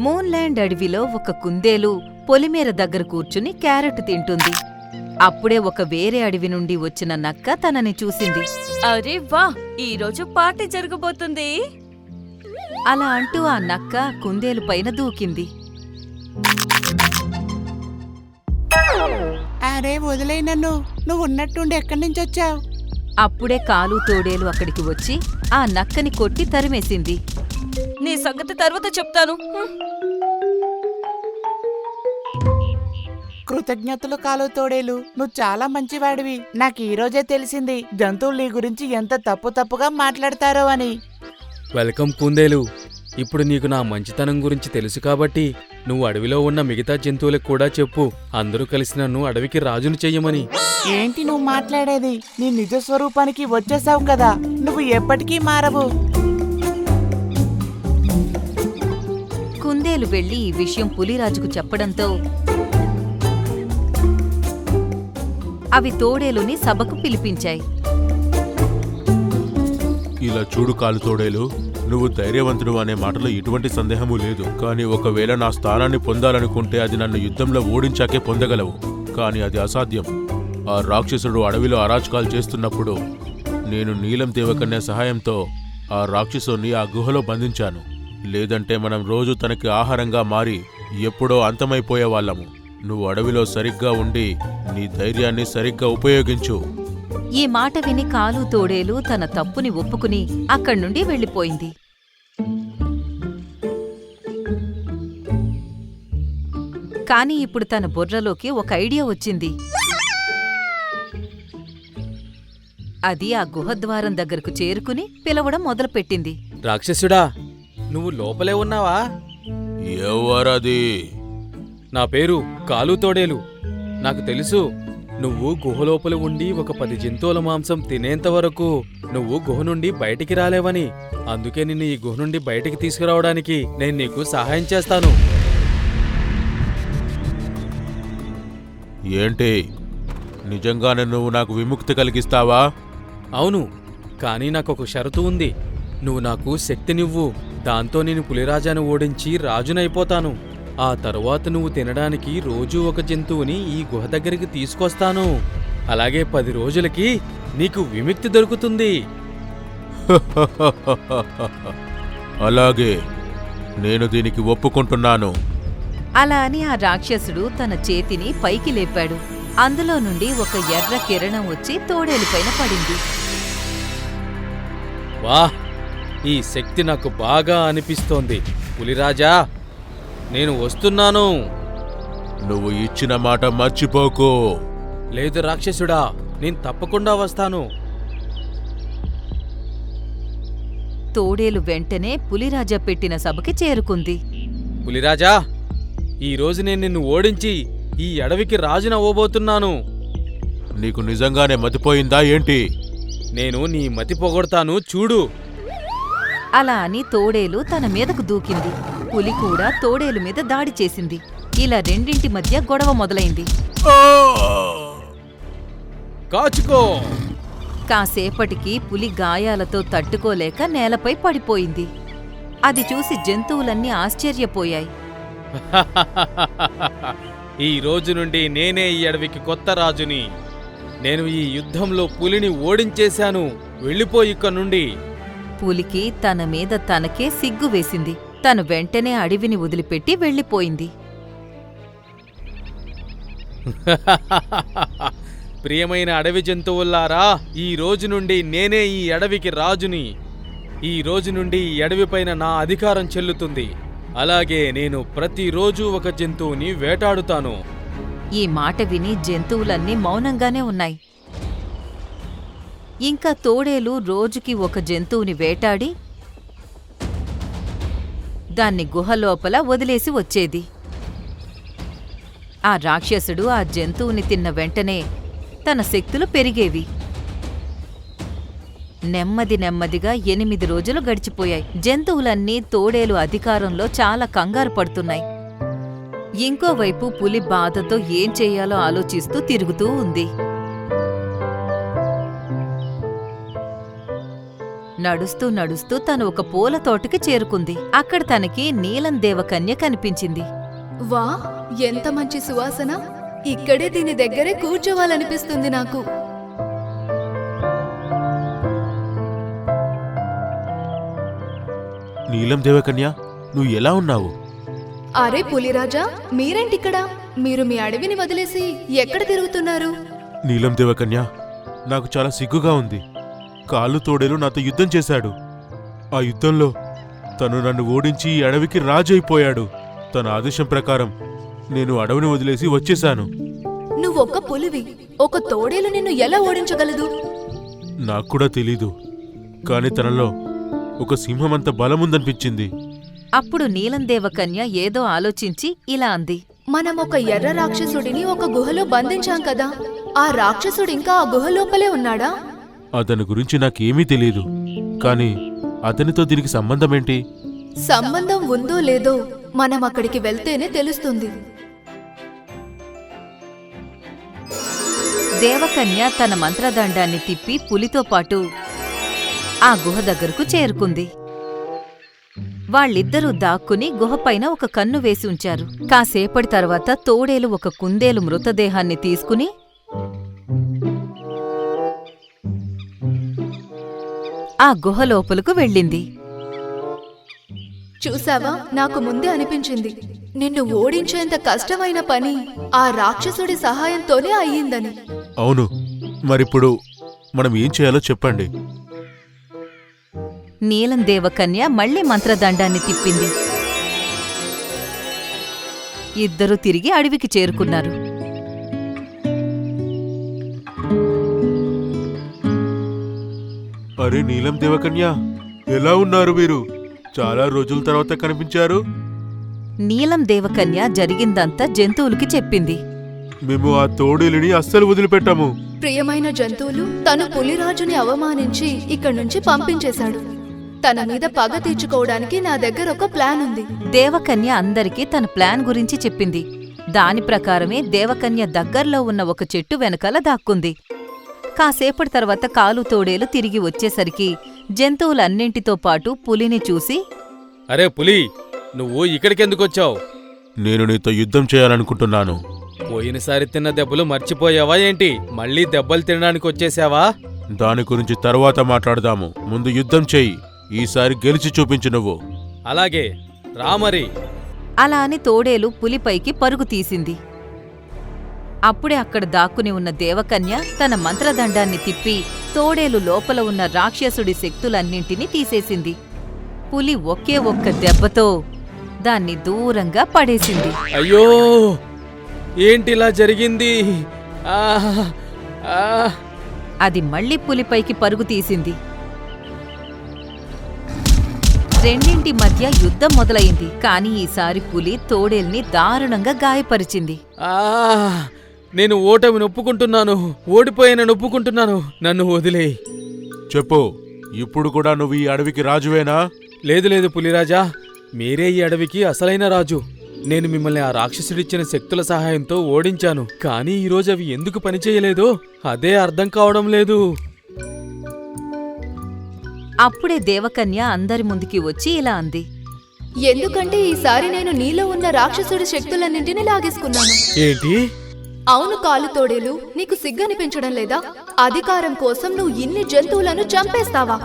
మూన్లాండ్ అడవిలో ఒక కుందేలు పొలిమేర దగ్గర కూర్చుని క్యారెట్ తింటుంది. అప్పుడే ఒక వేరే అడవి నుండి వచ్చిన నక్క తనని చూసింది. అరే వా, ఈరోజు పార్టీ జరగబోతుంది. అలా అంటూ ఆ నక్క కుందేలు పైన దూకింది. అరే వదిలే నన్ను, నువ్వు ఉన్నట్టుండి ఎక్కడి నుంచి వచ్చావు? అప్పుడే కాలు తోడేలు అక్కడికి వచ్చి ఆ నక్కని కొట్టి తరిమేసింది. నీ సంగతి తర్వాత చెప్తాను. కృతజ్ఞతలు కాలు తోడేలు, నువ్వు చాలా మంచివాడివి. నాకు ఈ రోజే తెలిసింది జంతువులు నీ గురించి ఎంత తప్పుగా మాట్లాడతారో అని. వెల్కమ్ కుందేలు. ఇప్పుడు నీకు నా మంచితనం గురించి తెలుసు కాబట్టి నువ్వు అడవిలో ఉన్న మిగతా జంతువులకు కూడా చెప్పు, అందరూ కలిసి నన్ను అడవికి రాజును చెయ్యమని. ఏంటి నువ్వు మాట్లాడేది? నీ నిజ స్వరూపానికి వచ్చేసావు కదా, నువ్వు ఎప్పటికీ మారవు. కుందేలు వెళ్లి ఈ విషయం పులిరాజుకు చెప్పడంతో అవి తోడేలుని సభకు పిలిపించాయి. ఇలా చూడు కాలు తోడేలు, నువ్వు ధైర్యవంతుడు అనే మాటలో ఎటువంటి సందేహమూ లేదు. కానీ ఒకవేళ నా స్థానాన్ని పొందాలనుకుంటే అది నన్ను యుద్ధంలో ఓడించాకే పొందగలవు. కానీ అది అసాధ్యం. ఆ రాక్షసుడు అడవిలో అరాచకాలు చేస్తున్నప్పుడు నేను నీలం దేవకన్య సహాయంతో ఆ రాక్షసుని ఆ గుహలో బంధించాను. లేదంటే మనం రోజు తనకి ఆహారంగా మారి ఎప్పుడో అంతమైపోయేవాళ్ళము. నువ్వు అడవిలో సరిగ్గా ఉండి నీ ధైర్యాన్ని సరిగ్గా ఉపయోగించు. ఈ మాట విని కాలు తోడేలు తన తప్పుని ఒప్పుకుని అక్కడ్నుండి వెళ్ళిపోయింది. కాని ఇప్పుడు తన బుర్రలోకి ఒక ఐడియా వచ్చింది. అది ఆ గుహద్వారం దగ్గరకు చేరుకుని పిలవడం మొదలుపెట్టింది. రాక్షసుడా, నువ్వు లోపలే ఉన్నావా? ఎవరది? నా పేరు కాలు తోడేలు. నాకు తెలుసు నువ్వు గుహలోపల ఉండి ఒక 10 జంతువుల మాంసం తినేంత వరకు నువ్వు గుహ నుండి బయటికి రాలేవని. అందుకే నిన్ను ఈ గుహ నుండి బయటికి తీసుకురావడానికి నేను నీకు సహాయం చేస్తాను. ఏంటి, నిజంగానే నువ్వు నాకు విముక్తి కలిగిస్తావా? అవును, కానీ నాకొక షరతు ఉంది. నువ్వు నాకు శక్తినివ్వు, దాంతో నేను పులిరాజాను ఓడించి రాజునైపోతాను. ఆ తరువాత నువ్వు తినడానికి రోజూ ఒక జంతువుని ఈ గుహ దగ్గరికి తీసుకొస్తాను. అలాగే 10 రోజులకి నీకు విముక్తి దొరుకుతుంది. అలాగే, నేను దీనికి ఒప్పుకుంటున్నాను. అలా అని ఆ రాక్షసుడు తన చేతిని పైకి లేపాడు. అందులో నుండి ఒక ఎర్ర కిరణం వచ్చి తోడేలుపైన పడింది. వాహ్, ఈ శక్తి నాకు బాగా అనిపిస్తోంది. పులిరాజా, నేను వస్తున్నాను. నువ్వు ఇచ్చిన మాట మర్చిపోకు. లేదు రాక్షసుడా, నేను తప్పకుండా వస్తాను. తోడేలు వెంటనే పులిరాజా పెట్టిన సభకి చేరుకుంది. పులిరాజా, ఈరోజు నేను నిన్ను ఓడించి ఈ అడవికి రాజునవ్వబోతున్నాను. నీకు నిజంగానే మతిపోయిందా ఏంటి? నేను నీ మతి పొగొడతాను, చూడు. అలా అని తోడేలు తన మీదకు దూకింది. పులి కూడా తోడేలు మీద దాడి చేసింది. ఇలా రెండింటి మధ్య గొడవ మొదలైంది. కాచుకో! కాసేపటికి పులి గాయాలతో తట్టుకోలేక నేలపై పడిపోయింది. అది చూసి జంతువులన్నీ ఆశ్చర్యపోయాయి. ఈ రోజు నుండి నేనే ఈ అడవికి కొత్త రాజుని. నేను ఈ యుద్ధంలో పులిని ఓడించేశాను. వెళ్ళిపో ఇక్కడి నుండి. పులికి తన మీద తనకే సిగ్గు వేసింది. తను వెంటనే అడవిని వదిలిపెట్టి వెళ్ళిపోయింది. ప్రియమైన అడవి జంతువుల్లారా, ఈ రోజు నుండి నేనే ఈ అడవికి రాజుని. ఈ రోజు నుండి ఈ అడవిపైన నా అధికారం చెల్లుతుంది. అలాగే నేను ప్రతిరోజూ ఒక జంతువుని వేటాడుతాను. ఈ మాట విని జంతువులన్నీ మౌనంగానే ఉన్నాయి. ఇంకా తోడేలు రోజుకి ఒక జంతువుని వేటాడి దాన్ని గుహలోపల వదిలేసి వచ్చేది. ఆ రాక్షసుడు ఆ జంతువుని తిన్న వెంటనే తన శక్తులు పెరిగేవి. నెమ్మదిగా 8 రోజులు గడిచిపోయాయి. జంతువులన్నీ తోడేలు అధికారంలో చాలా కంగారు పడుతున్నాయి. ఇంకోవైపు పులి బాధతో ఏం చెయ్యాలో ఆలోచిస్తూ తిరుగుతూ ఉంది. నడుస్తూ నడుస్తూ తను ఒక పూల తోటకి చేరుకుంది. అక్కడ తనకి నీలం దేవకన్య కనిపించింది. వా, ఎంత మంచి సువాసన! ఇక్కడే దీని దగ్గరే కూర్చోవాలనిపిస్తుంది నాకు. నీలం దేవకన్య, నువ్వు ఎలా ఉన్నావు? అరే పులిరాజా, మీరేంటిక్కడ? మీరు మీ అడవిని వదిలేసి ఎక్కడ తిరుగుతున్నారు? నీలం దేవకన్య, నాకు చాలా సిగ్గుగా ఉంది. కాళ్ళు తోడేలు నాతో యుద్ధం చేశాడు. ఆ యుద్ధంలో తను నన్ను ఓడించి ఈ అడవికి రాజు అయిపోయాడు. తన ఆదేశం ప్రకారం నేను అడవిని వదిలేసి వచ్చేశాను. నువ్వొక్క పులివి, ఒక తోడేలు నిన్ను ఎలా ఓడించగలదు? నాకు కూడా తెలీదు, కాని తనలో ఒక సింహమంత బలముందనిపించింది. అప్పుడు నీలం దేవకన్య ఏదో ఆలోచించి ఇలా అంది. మనం ఒక ఎర్ర రాక్షసుడిని ఒక గుహలో బంధించాం కదా, ఆ రాక్షసుడు ఇంకా ఆ గుహ లోపలే ఉన్నాడా? అతని గురించి నాకేమీ తెలీదు, కాని అతనితో దీనికి సంబంధమేంటి? సంబంధం ఉందో లేదో మనం అక్కడికి వెళ్తేనే తెలుస్తుంది. దేవకన్య తన మంత్రదండాన్ని తిప్పి పులితో పాటు ఆ గుహ దగ్గరకు చేరుకుంది. వాళ్ళిద్దరూ దాక్కుని గుహపైన ఒక కన్ను వేసి ఉంచారు. కాసేపటి తర్వాత తోడేలు ఒక కుందేలు మృతదేహాన్ని తీసుకుని ఆ గుహ లోపలకు వెళ్ళింది. చూసావా, నాకు ముందే అనిపించింది నిన్ను ఓడించేంత కష్టమైన పని ఆ రాక్షసుడి సహాయంతోనే అయ్యిందని. అవును, మరిప్పుడు మనం ఏం చేయాలో చెప్పండి. నీలం దేవకన్య మళ్లీ మంత్రదండాన్ని తిప్పింది. ఇద్దరూ తిరిగి అడవికి చేరుకున్నారు. అరే నీలం దేవకన్య, ఎలా ఉన్నారు మీరు? చాలా రోజుల తర్వాత కనిపించారు. నీలం దేవకన్య జరిగిందంతా జంతువులకి చెప్పింది. మేము ఆ తోడేలిని అస్సలు వదిలిపెట్టాము. ప్రియమైన జంతువులు, తను పులిరాజుని అవమానించి ఇక్కడి నుంచి పంపించేశాడు. తన మీద పగ తీర్చుకోవడానికి నా దగ్గర ఒక ప్లాన్ ఉంది. దేవకన్య అందరికీ తన ప్లాన్ గురించి చెప్పింది. దాని ప్రకారమే దేవకన్య దగ్గర్లో ఉన్న ఒక చెట్టు వెనకాల దాక్కుంది. కాసేపటి తర్వాత కాలు తోడేలు తిరిగి వచ్చేసరికి జంతువులన్నింటితో పాటు పులిని చూసి, అరే పులి, నువ్వు ఇక్కడికెందుకొచ్చావు? నేను నీతో యుద్ధం చేయాలనుకుంటున్నాను. పోయినసారి తిన్న దెబ్బలు మర్చిపోయావా ఏంటి? మళ్ళీ దెబ్బలు తినడానికి వచ్చేసావా? దాని గురించి తరువాత మాట్లాడదాము. ముందు యుద్ధం చెయ్యి. ఈసారి గెలిచి చూపించు నువ్వు. అలాగే రామరి. అలా అని తోడేలు పులిపైకి పరుగు తీసింది. అప్పుడే అక్కడ దాక్కుని ఉన్న దేవకన్య తన మంత్రదండాన్ని తిప్పి తోడేలు లోపల ఉన్న రాక్షసుడి శక్తులన్నింటినీ తీసేసింది. పులి ఒకే ఒక్క దెబ్బతో దాన్ని దూరంగా పడేసింది. అయ్యో, ఏంటిలా జరిగింది? ఆ, ఆ. అది మళ్ళీ పులిపైకి పరుగు తీసింది. రెండింటి మధ్య యుద్ధం మొదలైంది. కాని ఈసారి పులి తోడేల్ని దారుణంగా గాయపరిచింది. ఆ, నేను ఓటమి నొప్పుకుంటున్నాను. ఓడిపోయిన నొప్పుకుంటున్నాను. నన్ను వదిలేయ్. చెప్పు, ఇప్పుడు కూడా నువ్వు ఈ అడవికి రాజువేనా? లేదు లేదు పులిరాజా, మీరే ఈ అడవికి అసలైన రాజు. నేను మిమ్మల్ని ఆ రాక్షసుడిచ్చిన శక్తుల సహాయంతో ఓడించాను. కానీ ఈరోజు అవి ఎందుకు పనిచేయలేదో అదే అర్థం కావడం లేదు. అప్పుడే దేవకన్య అందరి ముందుకి వచ్చి ఇలా అంది. ఎందుకంటే ఈసారి నేను నీలో ఉన్న రాక్షసుడి శక్తులన్నింటినీ లాగేసుకున్నాను. ఏంటి? అవును కాలు తోడేలు, నీకు సిగ్గనిపించడం లేదా? అధికారం కోసం నువ్వు ఇన్ని జంతువులను చంపేస్తావా?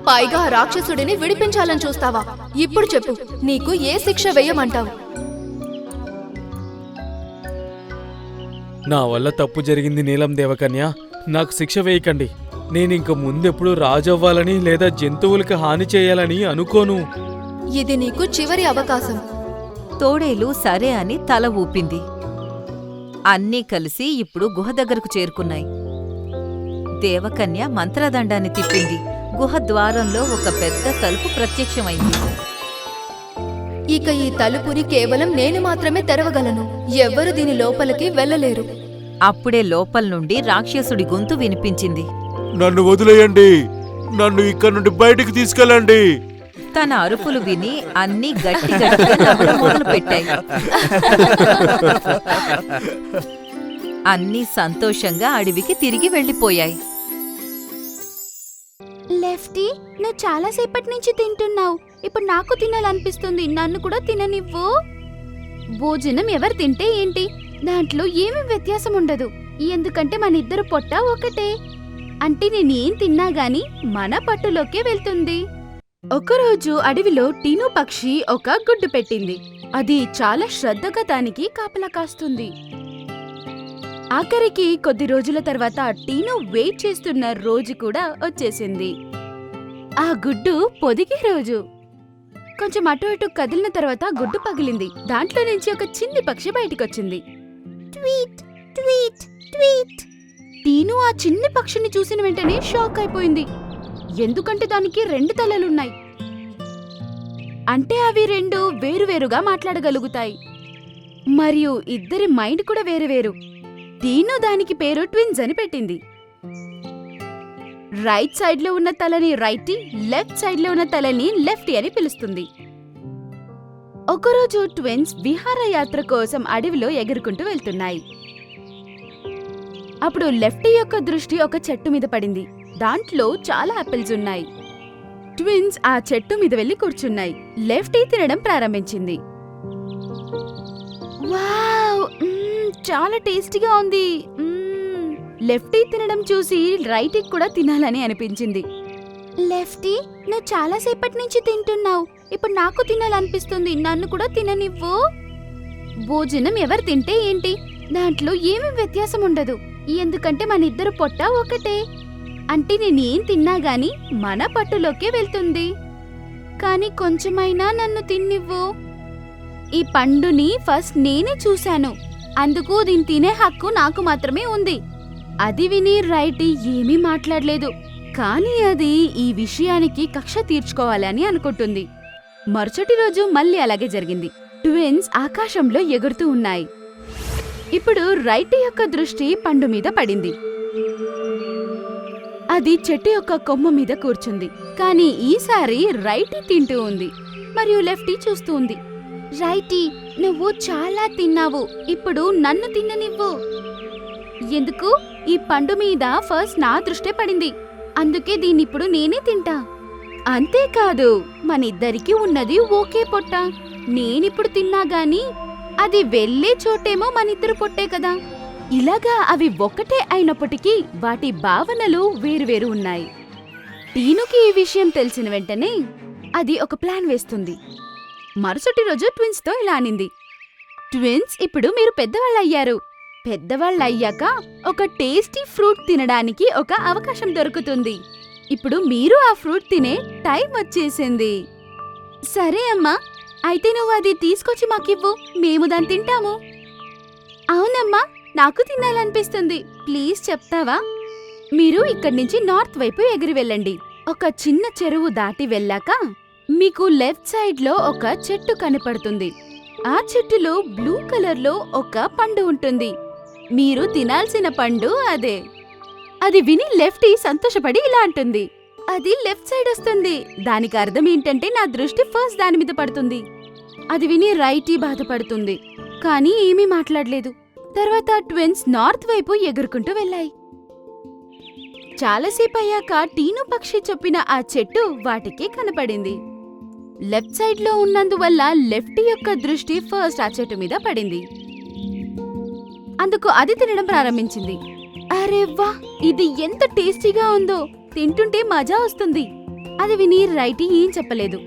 పైగా ఆ రాక్షసుడిని విడిపించాలని చూస్తావా? ఇప్పుడు చెప్పు, నీకు ఏ శిక్ష వేయమంటావు? నా వల్ల తప్పు జరిగింది నీలం దేవకన్య. నాకు శిక్ష వేయకండి. నేనింక ముందెప్పుడు రాజవ్వాలని లేదా జంతువులకు హాని చేయాలని అనుకోను. ఇది నీకు చివరి అవకాశం. తోడేలు సరే అని తల ఊపింది. అన్నీ కలిసి ఇప్పుడు గుహ దగ్గరకు చేరుకున్నాయి. దేవకన్య మంత్రదండాన్ని తిప్పింది. గుహ ద్వారంలో ఒక పెద్ద తలుపు ప్రత్యక్షమైంది. ఇక ఈ తలుపుని కేవలం నేను మాత్రమే తెరవగలను. ఎవ్వరు దీని లోపలికి వెళ్ళలేరు. అప్పుడే లోపల నుండి రాక్షసుడి గొంతు వినిపించింది. నన్ను వదిలేయండి. నన్ను ఇక్కడి నుండి బయటికి తీసుకెళ్ళండి. తన అరుపులు విని అన్నీ గట్టి గట్టిగా నవ్వడం మొదలుపెట్టాయి. అన్నీ సంతోషంగా అడవికి తిరిగి వెళ్ళిపోయాయి. లెఫ్టీ, నువ్వు చాలా సేపటి నుంచి తింటున్నావు. ఇప్పుడు నాకు తినాలనిపిస్తుంది. నన్ను కూడా తిననివ్వు. భోజనం ఎవరు తింటే ఏంటి, దాంట్లో ఏమీ వ్యత్యాసం ఉండదు. ఎందుకంటే మన ఇద్దరు పొట్ట ఒకటే. అంటే నేనేం తిన్నా గాని మన పట్టులోకే వెళ్తుంది. ఒకరోజు అడవిలో టీను పక్షి ఒక గుడ్డు పెట్టింది. అది చాలా శ్రద్ధగా దానికి కాపలా కాస్తుంది. ఆఖరికి కొద్ది రోజుల తర్వాత టీను వెయిట్ చేస్తున్న రోజు కూడా వచ్చేసింది. ఆ గుడ్డు పొదిగే రోజు. కొంచెం అటు ఇటు కదిలిన తర్వాత గుడ్డు పగిలింది. దాంట్లో నుంచి ఒక చిన్ని పక్షి బయటికొచ్చింది. Tweet tweet tweet. టీను ఆ చిన్ని పక్షిని చూసిన వెంటనే షాక్ అయిపోయింది. ఎందుకంటే దానికి 2 తలలున్నాయి. అంటే అవి 2 వేరువేరుగా మాట్లాడగలుగుతాయి. మరియు ఇద్దరి మైండ్ కూడా వేరువేరు. టీను దానికి పేరు ట్విన్స్ అని పెట్టింది. రైట్ సైడ్ లో ఉన్న తలని రైటీ, లెఫ్ట్ సైడ్ లో ఉన్న తలని లెఫ్టీ అని పిలుస్తుంది. ఒకరోజు ట్విన్స్ విహారయాత్ర కోసం అడవిలో ఎగురుకుంటూ వెళ్తున్నాయి. అప్పుడు లెఫ్టీ యొక్క దృష్టి ఒక చెట్టు మీద పడింది. దాంట్లో చాలా ఆపిల్స్ ఉన్నాయి. ట్విన్స్ ఆ చెట్టు మీద వెళ్లి కూర్చున్నాయి. లెఫ్టీ తినడం ప్రారంభించింది. వావ్, చాలా టేస్టీగా ఉంది. లెఫ్టీ తినడం చూసి రైటీకి కూడా తినాలని అనిపించింది. లెఫ్టీ, నువ్వు చాలా సేపటి నుంచి తింటున్నావు. ఇప్పుడు నాకు తినాలనిపిస్తుంది. నన్ను కూడా తిననివ్వు. భోజనం ఎవరు తింటే ఏంటి, దాంట్లో ఏమీ వ్యత్యాసం ఉండదు. ఎందుకంటే మన ఇద్దరు పొట్ట ఒకటే. అంటే నేనేం తిన్నా గాని మన పట్టులోకే వెళ్తుంది. కాని కొంచెమైనా నన్ను తిన్నివ్వు. ఈ పండుని ఫస్ట్ నేనే చూశాను. అందుకు దీన్ని తినే హక్కు నాకు మాత్రమే ఉంది. అది విని రైటీ ఏమీ మాట్లాడలేదు. కానీ అది ఈ విషయానికి కక్ష తీర్చుకోవాలని అనుకుంటుంది. మరుసటి రోజు మళ్ళీ అలాగే జరిగింది. ట్విన్స్ ఆకాశంలో ఎగురుతూ ఉన్నాయి. ఇప్పుడు రైటీ యొక్క దృష్టి పండు మీద పడింది. అది చెట్టు యొక్క కొమ్మ మీద కూర్చుంది. కానీ ఈసారి రైటీ తింటూ ఉంది మరియు లెఫ్టీ చూస్తూ ఉంది. రైటీ, నువ్వు చాలా తిన్నావు. ఇప్పుడు నన్ను తిన్ననివ్వు. ఎందుకు? ఈ పండు మీద ఫస్ట్ నా దృష్టే పడింది. అందుకే దీన్నిప్పుడు నేనే తింటా. అంతేకాదు, మనిద్దరికి ఉన్నది ఒకే పొట్ట. నేనిప్పుడు తిన్నా గాని అది వెళ్లే చోటేమో మనిద్దరు పొట్టే కదా. ఇలాగా అవి ఒక్కటే అయినప్పటికీ వాటి భావనలు వేరువేరు ఉన్నాయి. టీనుకి ఈ విషయం తెలిసిన వెంటనే అది ఒక ప్లాన్ వేస్తుంది. మరుసటి రోజు ట్విన్స్ తో ఇలా అనింది. ట్విన్స్, ఇప్పుడు మీరు పెద్దవాళ్ళయ్యారు. పెద్దవాళ్ళయ్యాక ఒక టేస్టీ ఫ్రూట్ తినడానికి ఒక అవకాశం దొరుకుతుంది. ఇప్పుడు మీరు ఆ ఫ్రూట్ తినే టైం వచ్చేసింది. సరే అమ్మా, అయితే నువ్వు అది తీసుకొచ్చి మాకివ్వు. మేము దాన్ని తింటాము. అవునమ్మా, నాకు తినాలనిపిస్తుంది. ప్లీజ్ చెప్తావా? మీరు ఇక్కడి నుంచి నార్త్ వైపు ఎగిరి వెళ్ళండి. ఒక చిన్న చెరువు దాటి వెళ్ళాక మీకు లెఫ్ట్ సైడ్ లో ఒక చెట్టు కనపడుతుంది. ఆ చెట్టులో బ్లూ కలర్ లో ఒక పండు ఉంటుంది. మీరు తినాల్సిన పండు అదే. అది విని లెఫ్టీ సంతోషపడి ఇలా అంటుంది. అది లెఫ్ట్ సైడ్ వస్తుంది. దానికి అర్థం ఏంటంటే నా దృష్టి ఫస్ట్ దాని మీద పడుతుంది. అది విని రైటీ బాధపడుతుంది. కానీ ఏమీ మాట్లాడలేదు. తర్వాత ట్విన్స్ నార్త్ వైపు ఎగురుకుంటూ వెళ్ళాయి. చాలాసేపు అయ్యాక టీను పక్షి చెప్పిన ఆ చెట్టు వాటికి కనపడింది. లెఫ్ట్ సైడ్ లో ఉన్నందువల్ల లెఫ్టీ యొక్క దృష్టి ఫస్ట్ ఆ చెట్టు మీద పడింది. అందుకు అది తినడం ప్రారంభించింది. అరే వా, ఇది ఎంత టేస్టీగా ఉందో. తింటుంటే మజా వస్తుంది. అది విని రైటీ ఏం చెప్పలేదు.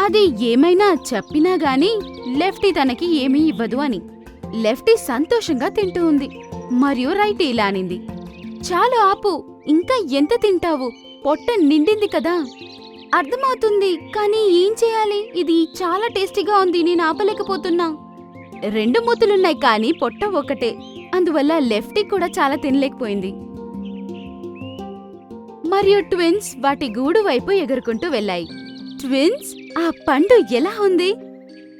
అది ఏమైనా చెప్పినా గాని లెఫ్టీ తనకి ఏమీ ఇవ్వదు అని. లెఫ్టీ సంతోషంగా తింటూ ఉంది. మరియు రైటీ ఇలా అనింది. చాలు ఆపు, ఇంకా ఎంత తింటావు? పొట్ట నిండింది కదా. అర్థమవుతుంది, కానీ ఏం చేయాలి? ఇది చాలా టేస్టీగా ఉంది. నేను ఆపలేకపోతున్నా. 2 మూతులున్నాయి కానీ పొట్ట ఒకటే. అందువల్ల లెఫ్టీ కూడా చాలా తినలేకపోయింది. మరియు ట్విన్స్ వాటి గూడు వైపు ఎగురుకుంటూ వెళ్ళాయి. ట్విన్స్, ఆ పండు ఎలా ఉంది?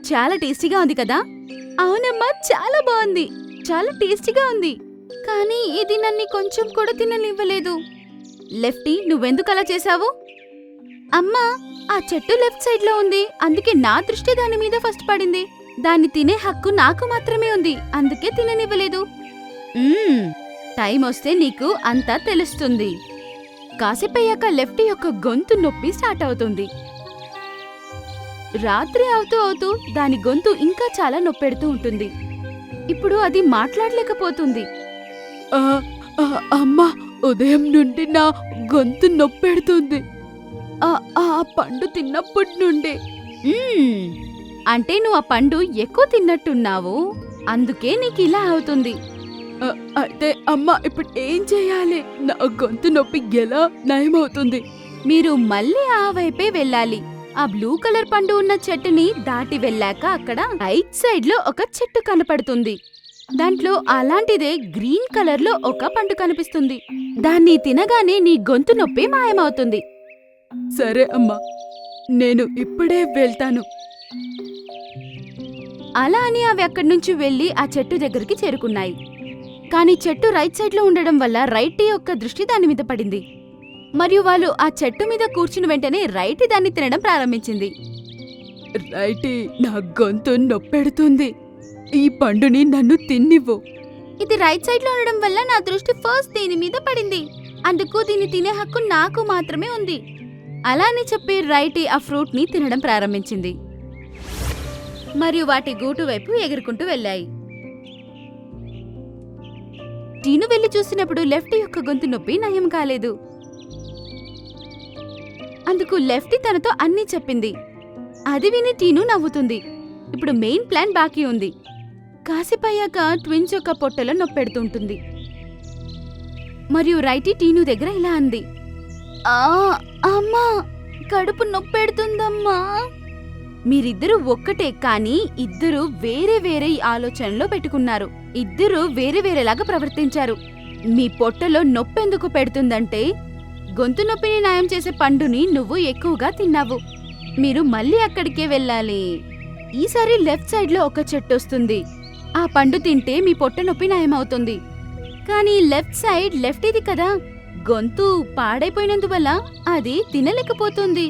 చాలా టేస్టీగా ఉంది కదా. అవునమ్మా, చాలా బాగుంది. చాలా టేస్టీగా ఉంది. కానీ ఇది నన్ను కొంచెం కూడా తిననివ్వలేదు. లెఫ్టీ, నువ్వెందుకు అలా చేశావు? అమ్మా, ఆ చెట్టు లెఫ్ట్ సైడ్ లో ఉంది. అందుకే నా దృష్టి దాని మీద ఫస్ట్ పడింది. దాన్ని తినే హక్కు నాకు మాత్రమే ఉంది. అందుకే తిననివ్వలేదు. టైం వస్తే నీకు అంతా తెలుస్తుంది. కాసేపయ్యాక లెఫ్టీ యొక్క గొంతు నొప్పి స్టార్ట్ అవుతుంది. రాత్రి అవుతూ అవుతూ దాని గొంతు ఇంకా చాలా నొప్పెడుతూ ఉంటుంది. ఇప్పుడు అది మాట్లాడలేకపోతుంది. అమ్మా, ఉదయం నుండి నా గొంతు నొప్పెడుతుంది. ఆ పండు తిన్నప్పటి నుండి. అంటే నువ్వు ఆ పండు ఎక్కువ తిన్నట్టున్నావు, అందుకే నీకు ఇలా అవుతుంది. అయితే అమ్మా, ఇప్పుడు ఏం చేయాలి? నా గొంతు నొప్పి ఎలా నయమవుతుంది? మీరు మళ్ళీ ఆ వైపే వెళ్ళాలి. ఆ బ్లూ కలర్ పండు ఉన్న చెట్టుని దాటి వెళ్ళాక అక్కడ రైట్ సైడ్ లో ఒక చెట్టు కనపడుతుంది. దాంట్లో అలాంటిదే గ్రీన్ కలర్ లో ఒక పండు కనిపిస్తుంది. దాన్ని తినగానే నీ గొంతు నొప్పి మాయమవుతుంది. సరే అమ్మా, నేను ఇప్పుడే వెళ్తాను. అలా అని అవి అక్కడి నుంచి వెళ్లి ఆ చెట్టు దగ్గరికి చేరుకున్నాయి. కాని చెట్టు రైట్ సైడ్ లో ఉండడం వల్ల రైటీ యొక్క దృష్టి దాని మీద పడింది. మరియు వాళ్ళు ఆ చెట్టు మీద కూర్చుని వెంటనే రైటీ దాన్ని తినడం ప్రారంభించింది. రైటీ, నా గొంతు నొప్పెడుతుంది. ఈ పండుని నన్ను తిన్నివ్వు. ఇది రైట్ సైడ్ లో ఉండడం వల్ల నా దృష్టి ఫస్ట్ దీని మీద పడింది. అందుకు దీన్ని తినే హక్కు నాకు మాత్రమే ఉంది. అలా అని చెప్పి రైటీ ఆ ఫ్రూట్ ని తినడం ప్రారంభించింది. మరియు వాటి గూటు వైపు ఎగురుకుంటూ వెళ్ళాయి. టీను వెళ్లి చూసినప్పుడు లెఫ్టీ యొక్క గొంతు నొప్పి నయం కాలేదు. అందుకు లెఫ్టీ తనతో అన్నీ చెప్పింది. అది విని టీను నవ్వుతుంది. ఇప్పుడు మెయిన్ ప్లాన్ బాకీ ఉంది. కాసేపయ్యాక ట్విన్స్ యొక్క పొట్టలో నొప్పెడుతుంటుంది. మరియు రైటీ టీను దగ్గర ఇలా అంది, అమ్మా, కడుపు నొప్పెడుతుందమ్మా. మీరిద్దరూ ఒక్కటే, కానీ ఇద్దరు వేరే వేరే ఆలోచనలో పెట్టుకున్నారు. ఇద్దరు వేరే వేరేలాగా ప్రవర్తించారు. మీ పొట్టలో నొప్పెందుకు పెడుతుందంటే గొంతు నొప్పిని న్యాయం చేసే పండుని నువ్వు ఎక్కువగా తిన్నావు. మీరు మళ్ళీ అక్కడికే వెళ్ళాలి. ఈసారి లెఫ్ట్ సైడ్ లో ఒక చెట్టు వస్తుంది. ఆ పండు తింటే మీ పొట్ట నొప్పి నయమవుతుంది. కానీ లెఫ్ట్ సైడ్ లెఫ్టీది కదా, గొంతు పాడైపోయినందువల్ల అది తినలేకపోతుంది.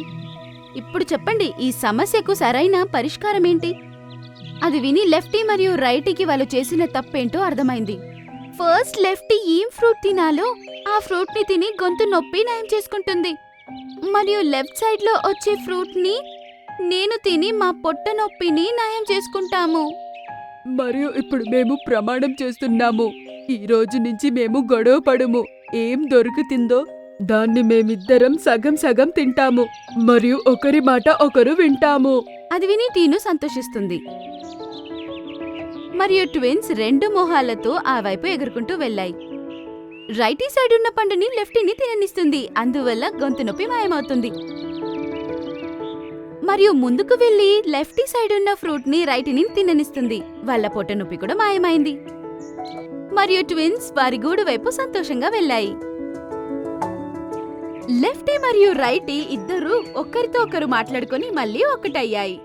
ఇప్పుడు చెప్పండి, ఈ సమస్యకు సరైన పరిష్కారం ఏంటి? అది విని లెఫ్టీ మరియు రైటీకి వాళ్ళు చేసిన తప్పేంటో అర్థమైంది. ఫస్ట్ లెఫ్టీ ఏం ఫ్రూట్ తినాలో ఆ ఫ్రూట్ ని తిని గొంతు నొప్పి నయం చేసుకుంటుంది. మరియు లెఫ్ట్ సైడ్ లో వచ్చే ఫ్రూట్ ని నేను తిని మా పొట్ట నొప్పిని నయం చేసుకుంటాము. మరియు ఇప్పుడు మేము ప్రమాణం చేస్తున్నాము, ఈ రోజు నుంచి మేము గొడవ పడము. ఏం దొరుకుతుందో దాన్ని మేమిద్దరం సగం సగం తింటాము మరియు ఒకరి మాట ఒకరు వింటాము. అది విని టీను సంతోషిస్తుంది. మరియు ట్విన్స్ రెండు మొహాలతో ఆ వైపు ఎగురుకుంటూ వెళ్ళాయి. రైటీ సైడ్ ఉన్న పండుని లెఫ్టీని తిననిస్తుంది. అందువల్ల గొంతు నొప్పి మాయమవుతుంది. మరియు ముందుకు వెళ్లి లెఫ్టీ సైడ్ ఉన్న ఫ్రూట్ ని రైటీని తిననిస్తుంది. వాళ్ళ పొట్ట నొప్పి కూడా మాయమైంది. మరియు ట్విన్స్ వారి గూడు వైపు సంతోషంగా వెళ్ళాయి. లెఫ్టీ మరియు రైటీ ఇద్దరూ ఒకరితో ఒకరు మాట్లాడుకొని మళ్ళీ ఒకటయ్యాయి.